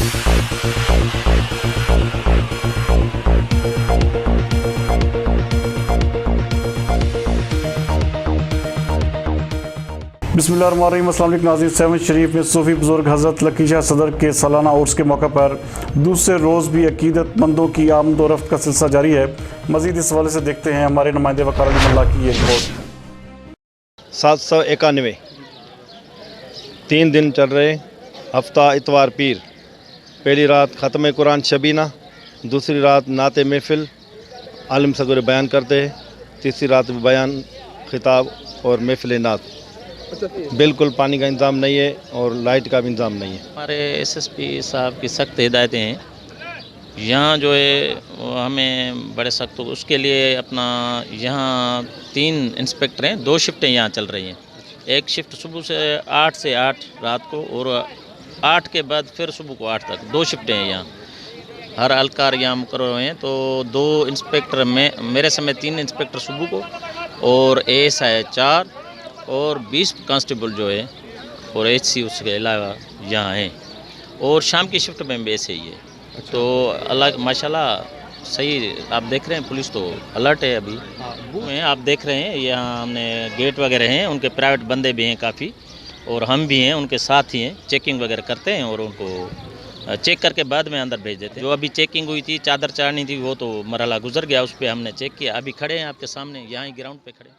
बिस्मिल्लाहिर्रहमानिर्रहीम। अस्सलाम वालेकुम नाज़रीन। सेवन शरीफ में सूफी बजुर्ग हज़रत लकीयारी सदर के सालाना उर्स के मौके पर दूसरे रोज़ भी अकीदतमंदों की आमद व रफ्त का सिलसिला जारी है। मज़ीद इस हवाले से देखते हैं हमारे नुमाइंदे वकार अली की एक रिपोर्ट। 791 3 दिन चल रहे हफ्ता इतवार पीर। पहली रात ख़त्म कुरान शबीना, दूसरी रात नात महफिल आलिम सगुर बयान करते हैं, तीसरी रात बयान खिताब और महफिल नात। बिल्कुल पानी का इंतज़ाम नहीं है और लाइट का भी इंतज़ाम नहीं है। हमारे एसएसपी साहब की सख्त हिदायतें हैं। यहाँ जो है हमें बड़े सख्त, उसके लिए अपना यहाँ 3 इंस्पेक्टर हैं, 2 शिफ्टें यहाँ चल रही हैं। एक शिफ्ट सुबह से 8 से 8 रात को और 8 के बाद फिर सुबह को 8 तक 2 शिफ्टें हैं यहाँ। हर अलकार यहाँ मुकर्रर हुए हैं, तो 2 इंस्पेक्टर में मेरे समेत 3 इंस्पेक्टर सुबह को और एएसआई 4 और 20 कांस्टेबल जो है और एचसी उसके अलावा यहाँ हैं। और शाम की शिफ्ट में भी ऐसे ही है। तो अल्लाह माशाल्लाह सही आप देख रहे हैं, पुलिस तो अलर्ट है। अभी आप देख रहे हैं यहाँ हमने गेट वगैरह हैं, उनके प्राइवेट बंदे भी हैं काफ़ी, और हम भी हैं उनके साथ ही हैं। चेकिंग वगैरह करते हैं और उनको चेक करके बाद में अंदर भेज देते हैं। जो अभी चेकिंग हुई थी, चादर चाड़नी थी, वो तो मरहला गुजर गया, उस पर हमने चेक किया। अभी खड़े हैं आपके सामने, यहाँ ही ग्राउंड पे खड़े हैं।